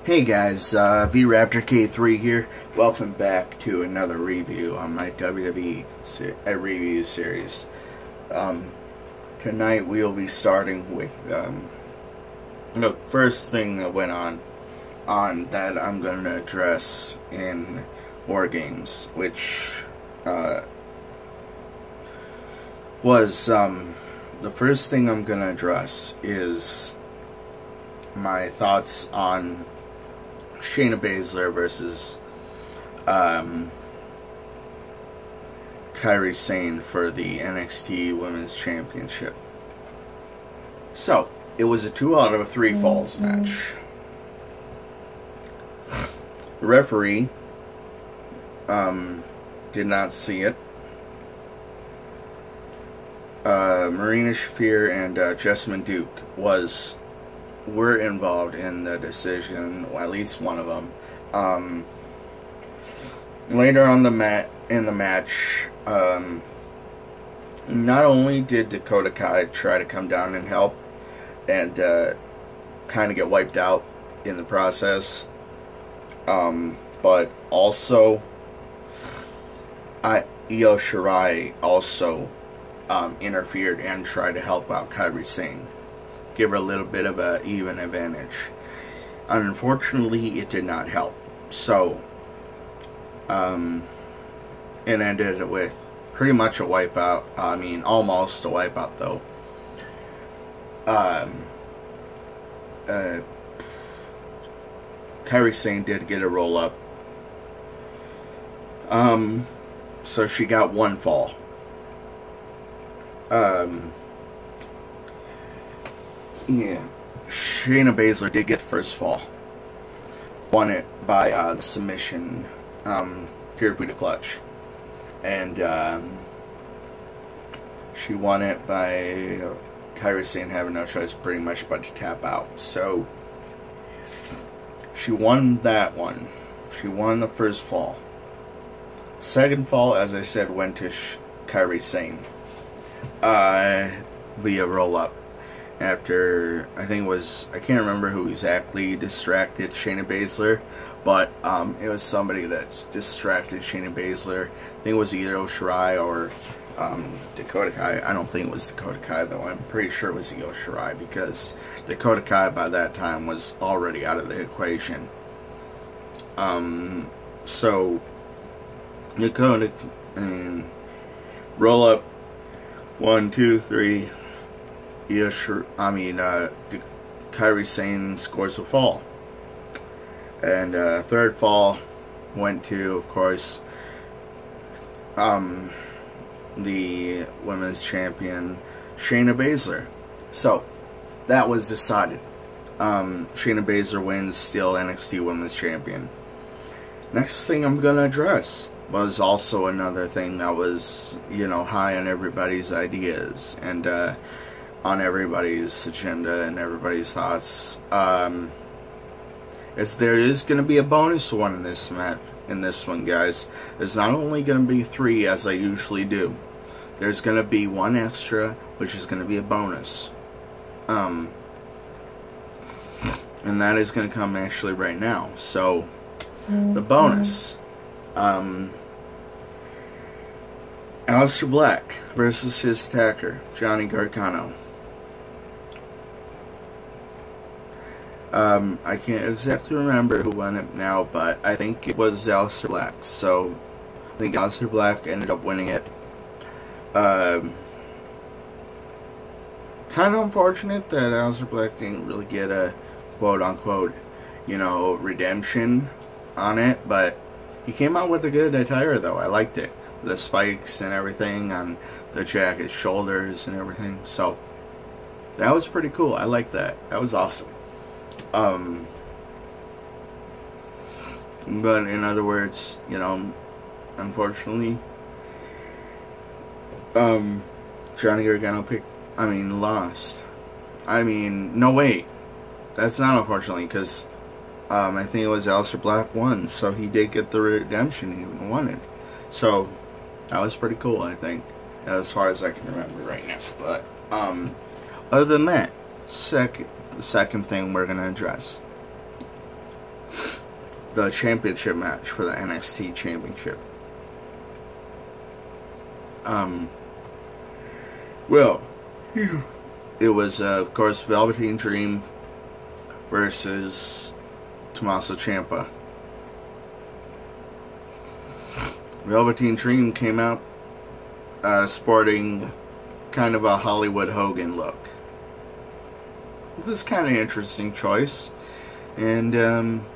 Hey guys, VRAPTOR K3 here. Welcome back to another review on my WWE review series. Tonight we'll be starting with the first thing that went on that I'm going to address in WarGames, which was the first thing I'm going to address is my thoughts on Shayna Baszler versus Kairi Sane for the NXT Women's Championship. So, it was a 2 out of 3 falls match. The referee did not see it. Marina Shafir and Jessamine Duke were involved in the decision, well, at least one of them. Later on in the match, not only did Dakota Kai try to come down and help and kind of get wiped out in the process, but also Io Shirai also interfered and tried to help out Kairi Sane, give her a little bit of an even advantage. Unfortunately, it did not help. So, it ended with pretty much a wipeout. I mean, almost a wipeout, though. Kairi Sane did get a roll-up. So she got one fall. Yeah, Shayna Baszler did get the first fall. Won it by the submission, pure Buddha clutch. And she won it by Kairi Sane having no choice pretty much but to tap out. So, she won that one. She won the first fall. Second fall, as I said, went to Kairi Sane via roll-up. After, I think it was, I can't remember who exactly distracted Shayna Baszler, but it was somebody that distracted Shayna Baszler. I think it was either Io Shirai or Dakota Kai. I don't think it was Dakota Kai, though. I'm pretty sure it was Io Shirai, because Dakota Kai by that time was already out of the equation. So, Dakota, roll up, 1, 2, 3. Kairi Sane scores a fall. And third fall went to, of course, the women's champion, Shayna Baszler. So, that was decided. Shayna Baszler wins, still NXT Women's Champion. Next thing I'm going to address was also another thing that was, high on everybody's ideas and on everybody's agenda and everybody's thoughts. There is going to be a bonus one in this match. In this one, guys, there's not only going to be 3 as I usually do. There's going to be 1 extra, which is going to be a bonus. And that is going to come actually right now. So, the bonus. Aleister Black versus his attacker, Johnny Gargano. I can't exactly remember who won it now, but I think it was Aleister Black. So, I think Aleister Black ended up winning it. Kind of unfortunate that Aleister Black didn't really get a quote-unquote, redemption on it, but he came out with a good attire, though. I liked it. The spikes and everything on the jacket's shoulders and everything. So, that was pretty cool. I liked that. That was awesome. But in other words, unfortunately, Johnny Gargano lost. No wait, that's not unfortunately, because I think it was Aleister Black won, so he did get the redemption he wanted. So that was pretty cool, I think, as far as I can remember right now. But other than that, the second thing we're gonna address the championship match for the NXT championship. Well, it was of course Velveteen Dream versus Tommaso Ciampa. Velveteen Dream came out sporting kind of a Hollywood Hogan look. It was kind of an interesting choice, and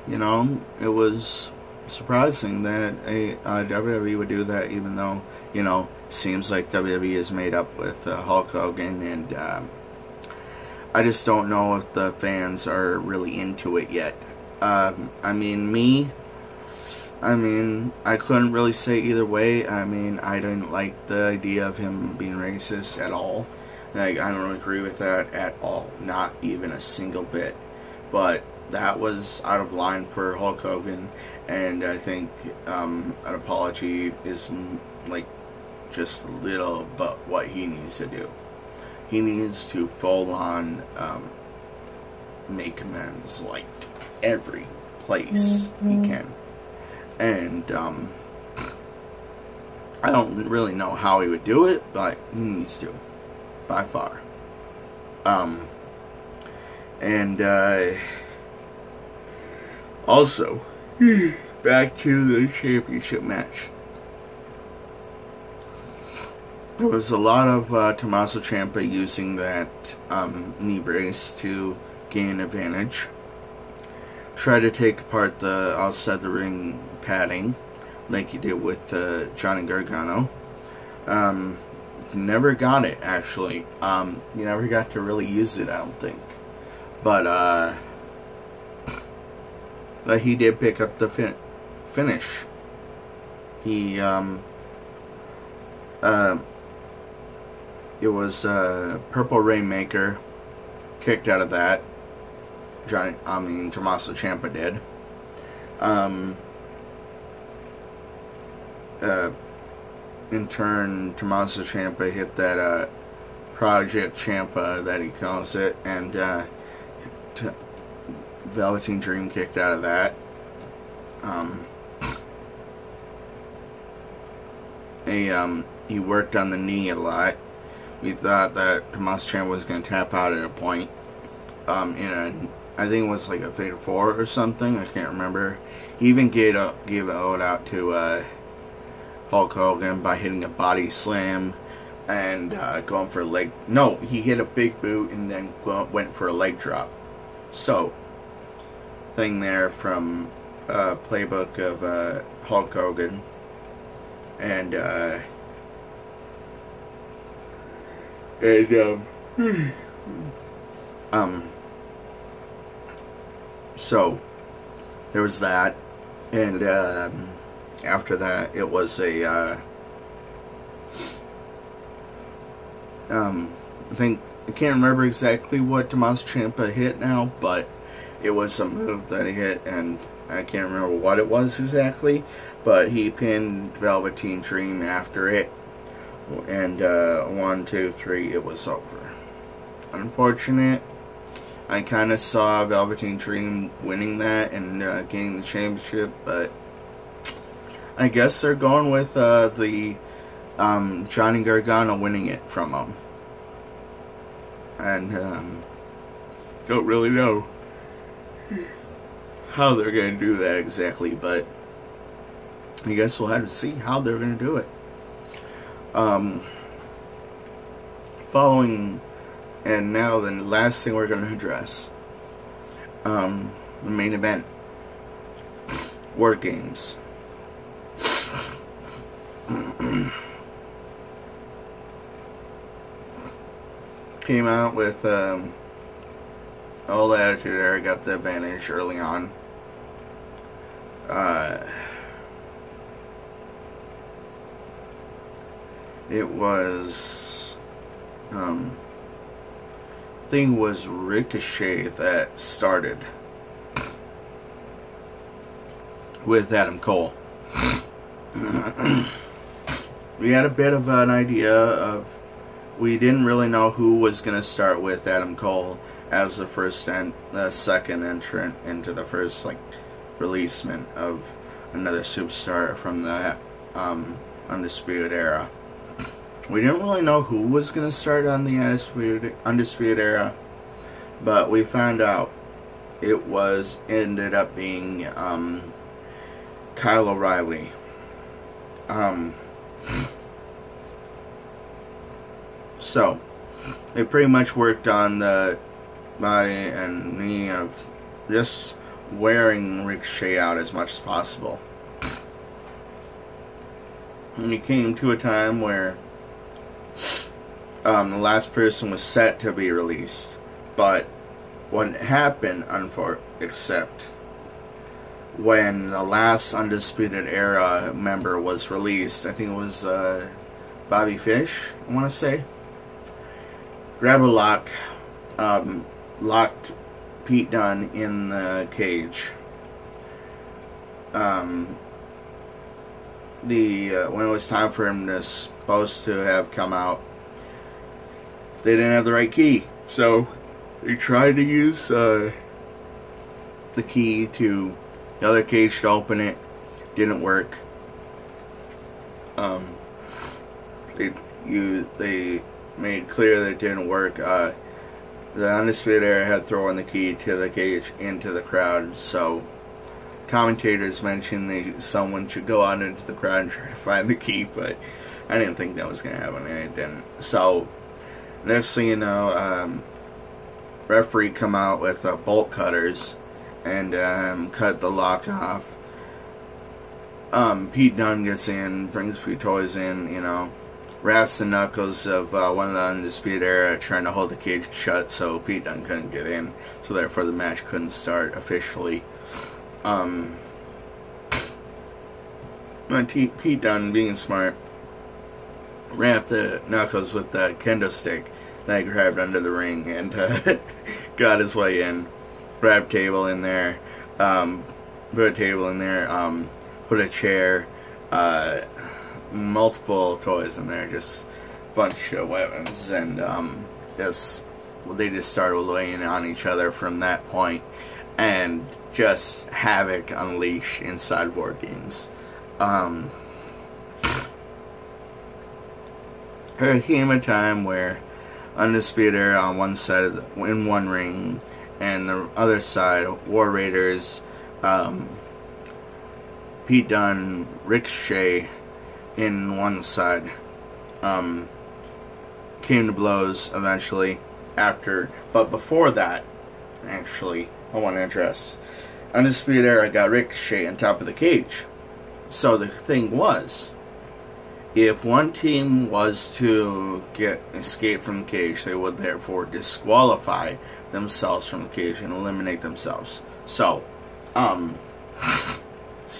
you know, it was surprising that a WWE would do that, even though, you know, seems like WWE is made up with Hulk Hogan, and I just don't know if the fans are really into it yet. I mean, I couldn't really say either way. I mean, I didn't like the idea of him being racist at all. Like, I don't agree with that at all. Not even a single bit. But that was out of line for Hulk Hogan. And I think an apology is, like, just a little but what he needs to do. He needs to full on make amends, like, every place he can. And I don't really know how he would do it, but he needs to, by far. Also, back to the championship match. There was a lot of Tommaso Ciampa using that knee brace to gain advantage. Try to take apart the outside the ring padding, like you did with Johnny Gargano. Never got it, actually. You never got to really use it, I don't think. But he did pick up the finish. He it was Purple Rainmaker kicked out of that. Tommaso Ciampa did. In turn, Tommaso Ciampa hit that Project Ciampa that he calls it, and Velveteen Dream kicked out of that. He worked on the knee a lot. We thought that Tommaso Ciampa was going to tap out at a point. I think it was like a Fatal 4 or something. I can't remember. He even gave it out to Hulk Hogan by hitting a body slam and going for a leg. No, he hit a big boot and then went for a leg drop. So, thing there from playbook of Hulk Hogan. And so there was that, and after that it was a I can't remember exactly what Tommaso Ciampa hit now, but it was a move that he hit, and I can't remember what it was exactly, but he pinned Velveteen Dream after it, and 1, 2, 3, it was over. Unfortunate. I kind of saw Velveteen Dream winning that and getting the championship, but I guess they're going with the Johnny Gargano winning it from him. And don't really know how they're going to do that exactly, but I guess we'll have to see how they're going to do it. Following, and now the last thing we're going to address, the main event, War Games. Came out with all the attitude there, got the advantage early on. It was thing was Ricochet that started with Adam Cole. We had a bit of an idea of, we didn't really know who was going to start with Adam Cole as the first and the second entrant into the first, like, releasement of another superstar from the Undisputed Era. We didn't really know who was going to start on the Undisputed Era, but we found out it ended up being Kyle O'Reilly. So, they pretty much worked on the body and knee of just wearing Ricochet out as much as possible. And it came to a time where the last person was set to be released. But what happened, except when the last Undisputed Era member was released, I think it was Bobby Fish, I want to say, grabbed a lock, locked Pete Dunne in the cage. When it was time for him to supposed to have come out, they didn't have the right key, so they tried to use the key to the other cage to open it. Didn't work. They made clear that it didn't work. The Undisputed Era had thrown the key to the cage into the crowd, so commentators mentioned someone should go out into the crowd and try to find the key, but I didn't think that was going to happen, and it didn't. So, next thing you know, referee come out with bolt cutters and cut the lock off. Pete Dunne gets in, brings a few toys in, you know, wraps the knuckles of one of the Undisputed Era trying to hold the cage shut so Pete Dunne couldn't get in, so therefore the match couldn't start officially. Pete Dunne, being smart, wrapped the knuckles with the kendo stick that he grabbed under the ring and got his way in. Grabbed a table in there, put a table in there, put a chair, multiple toys in there, just a bunch of weapons, and they just started laying on each other from that point, and just havoc unleashed inside War Games. There came a time where Undisputed Era on one side in one ring, and the other side, War Raiders, Pete Dunne, Ricochet in one side, came to blows eventually after. But before that, actually, I want to address Undisputed Era got Ricochet on top of the cage. So the thing was, if one team was to escape from the cage, they would therefore disqualify themselves from the cage and eliminate themselves. So,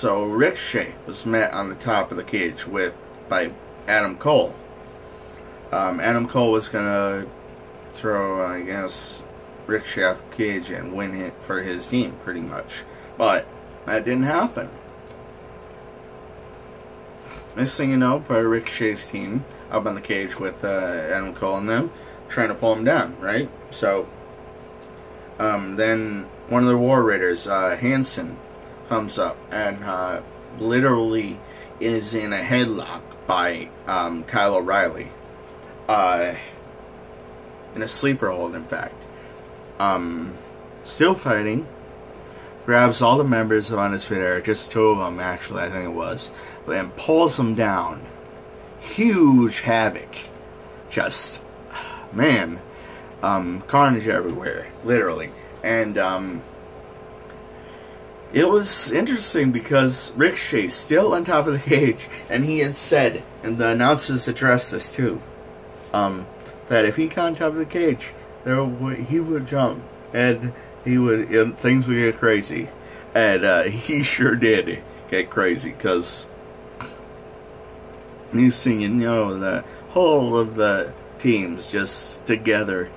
Ricochet was met on the top of the cage by Adam Cole. Adam Cole was gonna throw, I guess, Ricochet off the cage and win it for his team, pretty much. But that didn't happen. Next thing you know, part of Ricochet's team up on the cage with Adam Cole and them, trying to pull him down, right? So, then one of the War Raiders, Hanson, comes up and literally is in a headlock by Kyle O'Reilly. In a sleeper hold, in fact. Still fighting. Grabs all the members of Undisputed Era, just two of them actually, I think it was, and pulls them down. Huge havoc. Just, man, carnage everywhere, literally. And it was interesting because Ricochet's still on top of the cage, and he had said, and the announcers addressed this too, that if he got on top of the cage, he would jump, and things would get crazy. And he sure did get crazy, because you see, the whole of the teams just together,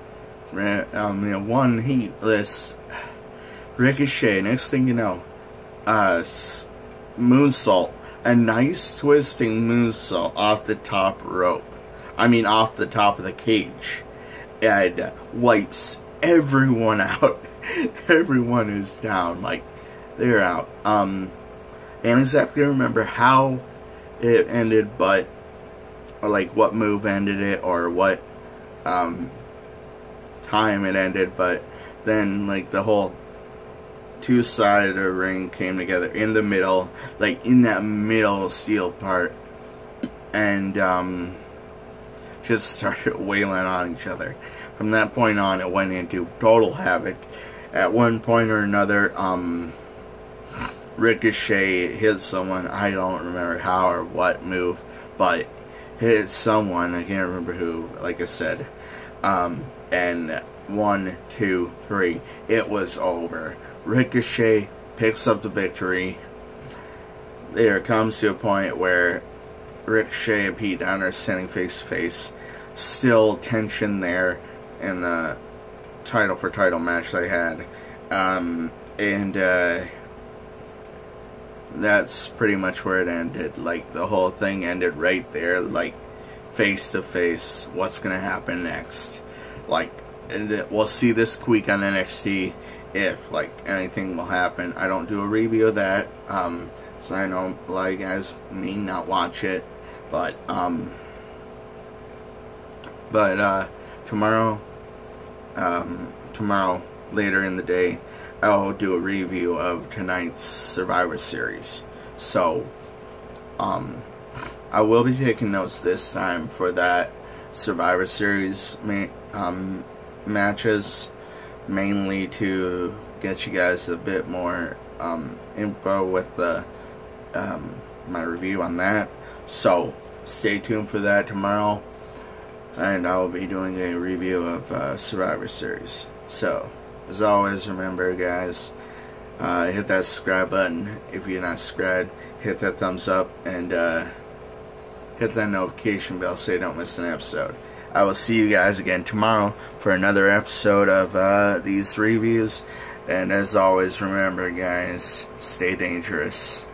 one heatless Ricochet. Next thing you know, moonsault, a nice twisting moonsault off the top rope. I mean, off the top of the cage, and wipes everyone out. Everyone is down. Like, they're out. I don't exactly remember how it ended, but like what move ended it or what time it ended, but then like the whole two sides of the ring came together in the middle, like in that middle steel part, and just started wailing on each other. From that point on, it went into total havoc. At one point or another, Ricochet hit someone. I don't remember how or what move, but hit someone. I can't remember who, like I said. And 1, 2, 3, it was over. Ricochet picks up the victory. There comes to a point where Ricochet and Pete Dunne are standing face to face. Still tension there in the title for title match they had. That's pretty much where it ended. Like, the whole thing ended right there, like, face to face. What's gonna happen next? Like, and we'll see this week on NXT if, like, anything will happen. I don't do a review of that, so I know a lot of you guys may not watch it, but tomorrow, later in the day, I'll do a review of tonight's Survivor Series. So, I will be taking notes this time for that Survivor Series matches, mainly to get you guys a bit more info with the my review on that. So, stay tuned for that tomorrow, and I will be doing a review of Survivor Series. So, as always, remember, guys, hit that subscribe button if you're not subscribed. Hit that thumbs up and hit that notification bell so you don't miss an episode. I will see you guys again tomorrow for another episode of these reviews. And as always, remember, guys, stay dangerous.